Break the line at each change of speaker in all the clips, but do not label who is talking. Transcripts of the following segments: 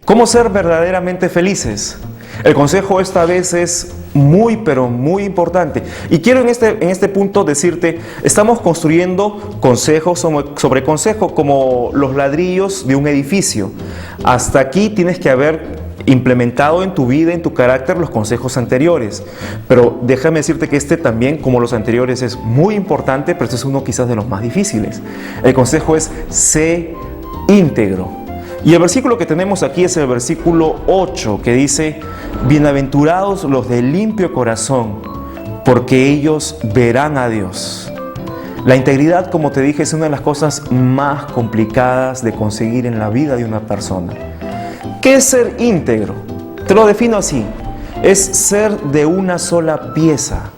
¿Cómo ser verdaderamente felices? El consejo esta vez es muy, pero muy importante. Y quiero en este punto decirte, estamos construyendo consejos sobre consejos como los ladrillos de un edificio. Hasta aquí tienes que haber implementado en tu vida, en tu carácter, los consejos anteriores. Pero déjame decirte que este también, como los anteriores, es muy importante, pero este es uno quizás de los más difíciles. El consejo es: sé íntegro. Y el versículo que tenemos aquí es el versículo 8, que dice: bienaventurados los de limpio corazón, porque ellos verán a Dios. La integridad, como te dije, es una de las cosas más complicadas de conseguir en la vida de una persona. ¿Qué es ser íntegro? Te lo defino así: es ser de una sola pieza,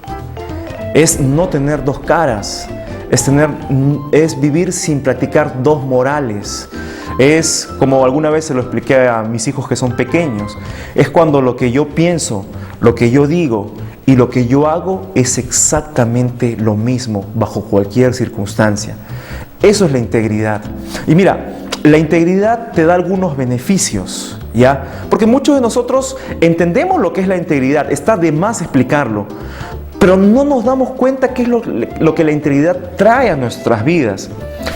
es no tener dos caras, es vivir sin practicar dos morales. Es, como alguna vez se lo expliqué a mis hijos que son pequeños, es cuando lo que yo pienso, lo que yo digo y lo que yo hago es exactamente lo mismo bajo cualquier circunstancia. Eso es la integridad. Y mira, la integridad te da algunos beneficios, ¿ya? Porque muchos de nosotros entendemos lo que es la integridad, está de más explicarlo, pero no nos damos cuenta qué es lo que la integridad trae a nuestras vidas.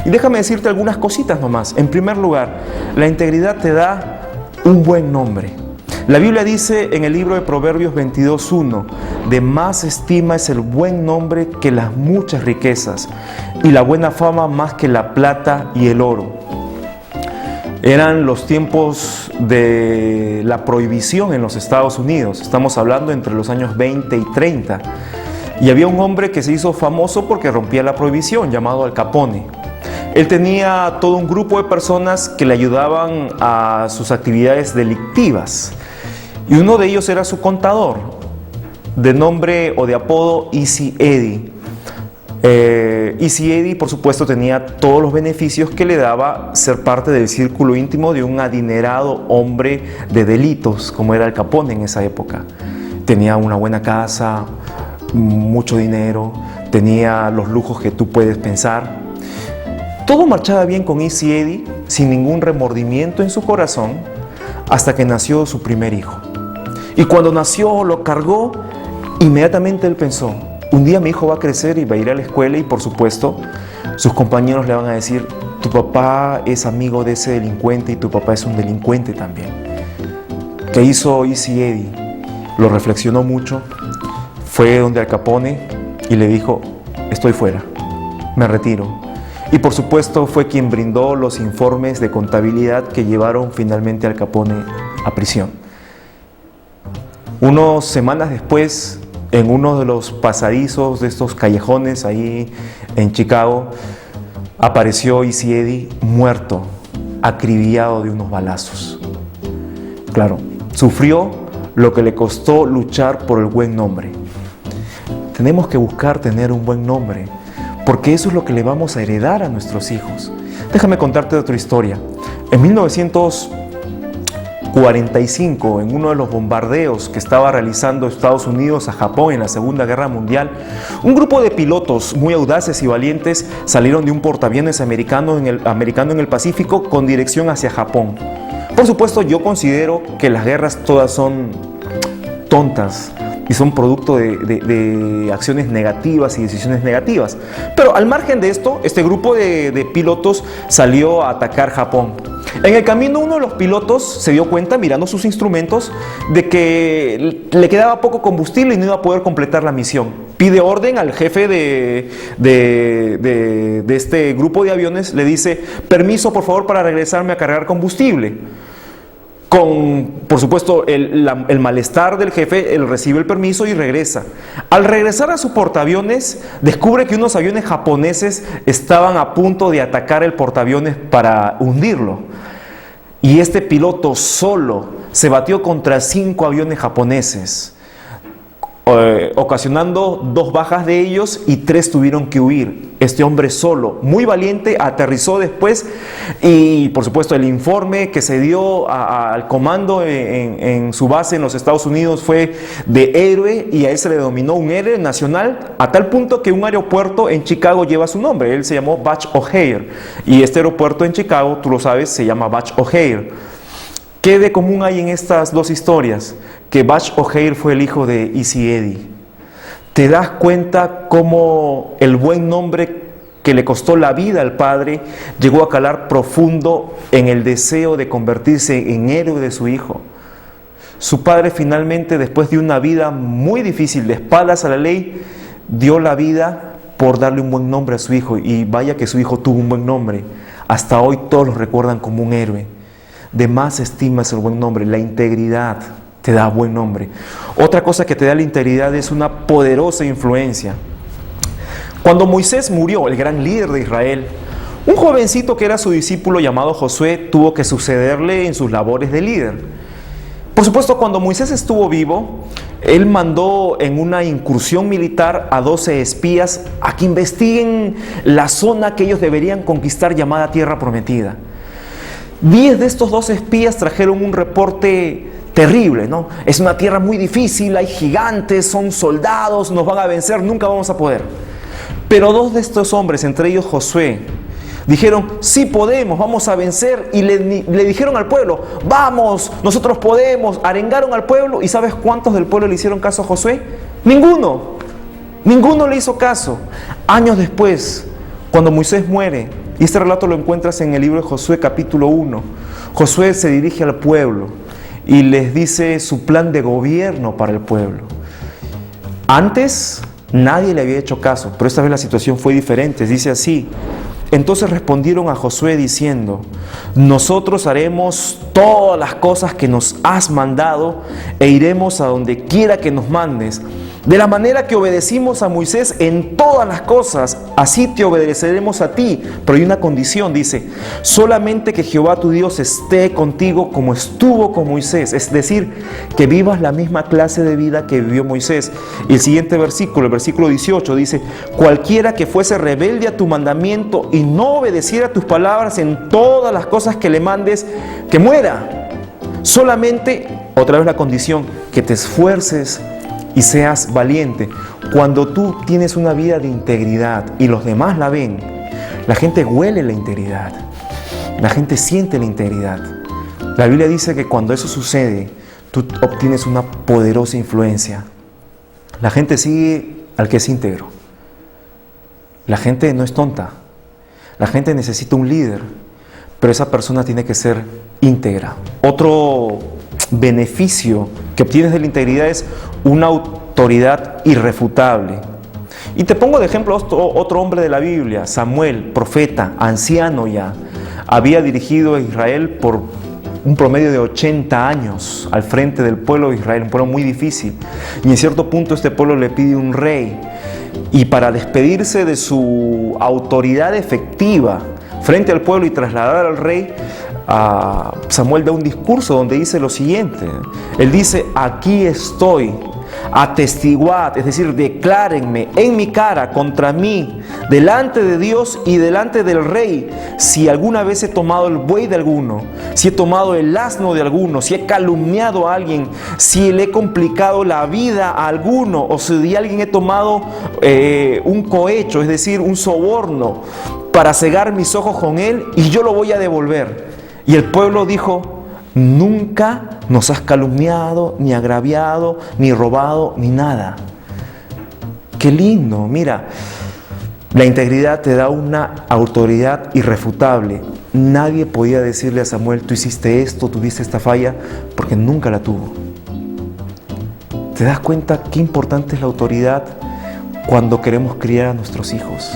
Y déjame decirte algunas cositas nomás. En primer lugar, la integridad te da un buen nombre. La Biblia dice en el libro de Proverbios 22:1: de más estima es el buen nombre que las muchas riquezas, y la buena fama más que la plata y el oro. Eran los tiempos de la prohibición en los Estados Unidos. Estamos hablando entre los años 20 y 30. Y había un hombre que se hizo famoso porque rompía la prohibición, llamado Al Capone. Él tenía todo un grupo de personas que le ayudaban a sus actividades delictivas. Y uno de ellos era su contador, de nombre o de apodo Easy Eddie. Easy Eddie, por supuesto, tenía todos los beneficios que le daba ser parte del círculo íntimo de un adinerado hombre de delitos, como era Al Capone en esa época. Tenía una buena casa, mucho dinero, tenía los lujos que tú puedes pensar. Todo marchaba bien con Easy Eddie, sin ningún remordimiento en su corazón, hasta que nació su primer hijo. Y cuando nació, lo cargó, inmediatamente él pensó: un día mi hijo va a crecer y va a ir a la escuela, y por supuesto sus compañeros le van a decir: tu papá es amigo de ese delincuente y tu papá es un delincuente también. ¿Qué hizo Easy Eddie? Lo reflexionó mucho, fue donde Al Capone y le dijo: estoy fuera, me retiro. Y por supuesto fue quien brindó los informes de contabilidad que llevaron finalmente a Al Capone a prisión. Unas semanas después, en uno de los pasadizos de estos callejones ahí en Chicago, apareció Easy Eddie muerto, acribillado de unos balazos. Claro, sufrió lo que le costó luchar por el buen nombre. Tenemos que buscar tener un buen nombre, porque eso es lo que le vamos a heredar a nuestros hijos. Déjame contarte otra historia. En 1945, en uno de los bombardeos que estaba realizando Estados Unidos a Japón en la Segunda Guerra Mundial, un grupo de pilotos muy audaces y valientes salieron de un portaaviones americano en el Pacífico con dirección hacia Japón. Por supuesto, yo considero que las guerras todas son tontas y son producto de acciones negativas y decisiones negativas. Pero al margen de esto, este grupo de pilotos salió a atacar Japón. En el camino, uno de los pilotos se dio cuenta, mirando sus instrumentos, de que le quedaba poco combustible y no iba a poder completar la misión. Pide orden al jefe de este grupo de aviones, le dice: permiso por favor para regresarme a cargar combustible. Por supuesto, el malestar del jefe, él recibe el permiso y regresa. Al regresar a su portaaviones, descubre que unos aviones japoneses estaban a punto de atacar el portaaviones para hundirlo. Y este piloto solo se batió contra 5 aviones japoneses, ocasionando 2 bajas de ellos y 3 tuvieron que huir. Este hombre solo, muy valiente, aterrizó después y por supuesto el informe que se dio al comando en su base en los Estados Unidos fue de héroe, y a él se le denominó un héroe nacional, a tal punto que un aeropuerto en Chicago lleva su nombre. Él se llamó Butch O'Hare, y este aeropuerto en Chicago, tú lo sabes, se llama Butch O'Hare. ¿Qué de común hay en estas dos historias? Que Bach O'Hare fue el hijo de Easy-Eddie. ¿Te das cuenta cómo el buen nombre que le costó la vida al padre llegó a calar profundo en el deseo de convertirse en héroe de su hijo? Su padre finalmente, después de una vida muy difícil, de espaldas a la ley, dio la vida por darle un buen nombre a su hijo. Y vaya que su hijo tuvo un buen nombre. Hasta hoy todos lo recuerdan como un héroe. De más estima es el buen nombre. La integridad te da buen nombre. Otra cosa que te da la integridad es una poderosa influencia. Cuando Moisés murió, el gran líder de Israel, un jovencito que era su discípulo llamado Josué tuvo que sucederle en sus labores de líder. Por supuesto, cuando Moisés estuvo vivo, él mandó en una incursión militar a 12 espías a que investiguen la zona que ellos deberían conquistar llamada Tierra Prometida. 10 de estos 12 espías trajeron un reporte terrible, ¿no? Es una tierra muy difícil, hay gigantes, son soldados, nos van a vencer, nunca vamos a poder. Pero 2 de estos hombres, entre ellos Josué, dijeron, sí podemos, vamos a vencer, y le dijeron al pueblo, vamos, nosotros podemos. Arengaron al pueblo, ¿y sabes cuántos del pueblo le hicieron caso a Josué? Ninguno le hizo caso. Años después, cuando Moisés muere, y este relato lo encuentras en el libro de Josué capítulo 1, Josué se dirige al pueblo y les dice su plan de gobierno para el pueblo. Antes nadie le había hecho caso, pero esta vez la situación fue diferente. Dice así: entonces respondieron a Josué diciendo, nosotros haremos todas las cosas que nos has mandado e iremos a donde quiera que nos mandes. De la manera que obedecimos a Moisés en todas las cosas, así te obedeceremos a ti. Pero hay una condición, dice, solamente que Jehová tu Dios esté contigo como estuvo con Moisés. Es decir, que vivas la misma clase de vida que vivió Moisés. Y el siguiente versículo, el versículo 18, dice, cualquiera que fuese rebelde a tu mandamiento y no obedeciera tus palabras en todas las cosas que le mandes, que muera. Solamente, otra vez la condición, que te esfuerces y seas valiente. Cuando tú tienes una vida de integridad y los demás la ven, la gente huele la integridad, la gente siente la integridad. La Biblia dice que cuando eso sucede, tú obtienes una poderosa influencia. La gente sigue al que es íntegro. La gente no es tonta. La gente necesita un líder, pero esa persona tiene que ser íntegra. Otro beneficio que obtienes de la integridad es una autoridad irrefutable. Y te pongo de ejemplo otro hombre de la Biblia, Samuel, profeta, anciano ya. Había dirigido a Israel por un promedio de 80 años al frente del pueblo de Israel, un pueblo muy difícil. Y en cierto punto este pueblo le pide un rey. Y para despedirse de su autoridad efectiva frente al pueblo y trasladar al rey, Samuel da un discurso donde dice lo siguiente. Él dice, aquí estoy, atestiguad, es decir, declárenme en mi cara contra mí, delante de Dios y delante del rey, si alguna vez he tomado el buey de alguno, si he tomado el asno de alguno, si he calumniado a alguien, si le he complicado la vida a alguno, o si de alguien he tomado un cohecho, es decir, un soborno, para cegar mis ojos con él, y yo lo voy a devolver. Y el pueblo dijo, nunca nos has calumniado, ni agraviado, ni robado, ni nada. Qué lindo, mira, la integridad te da una autoridad irrefutable. Nadie podía decirle a Samuel, tú hiciste esto, tuviste esta falla, porque nunca la tuvo. ¿Te das cuenta qué importante es la autoridad cuando queremos criar a nuestros hijos?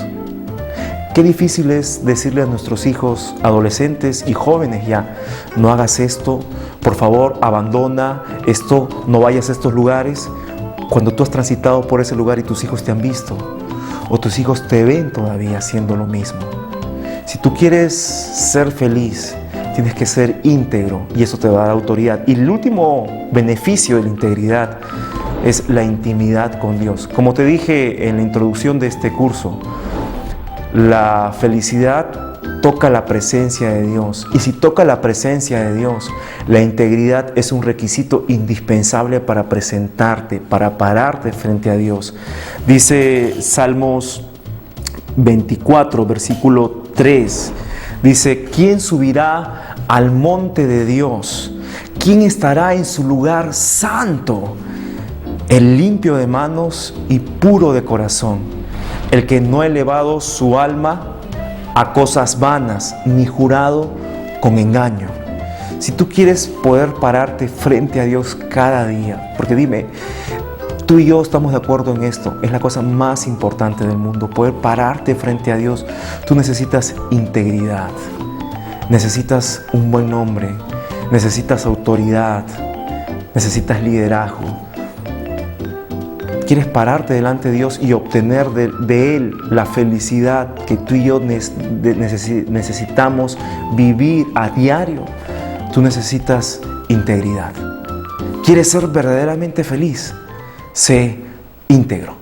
Qué difícil es decirle a nuestros hijos, adolescentes y jóvenes ya, no hagas esto, por favor, abandona esto, no vayas a estos lugares, cuando tú has transitado por ese lugar y tus hijos te han visto, o tus hijos te ven todavía haciendo lo mismo. Si tú quieres ser feliz, tienes que ser íntegro y eso te va a dar autoridad. Y el último beneficio de la integridad es la intimidad con Dios. Como te dije en la introducción de este curso, la felicidad toca la presencia de Dios. Y si toca la presencia de Dios, la integridad es un requisito indispensable para presentarte, para pararte frente a Dios. Dice Salmos 24, versículo 3. Dice, ¿quién subirá al monte de Dios? ¿Quién estará en su lugar santo? El limpio de manos y puro de corazón, el que no ha elevado su alma a cosas vanas, ni jurado con engaño. Si tú quieres poder pararte frente a Dios cada día, porque dime, tú y yo estamos de acuerdo en esto, es la cosa más importante del mundo, poder pararte frente a Dios. Tú necesitas integridad, necesitas un buen nombre, necesitas autoridad, necesitas liderazgo. ¿Quieres pararte delante de Dios y obtener de Él la felicidad que tú y yo necesitamos vivir a diario? Tú necesitas integridad. ¿Quieres ser verdaderamente feliz? Sé íntegro.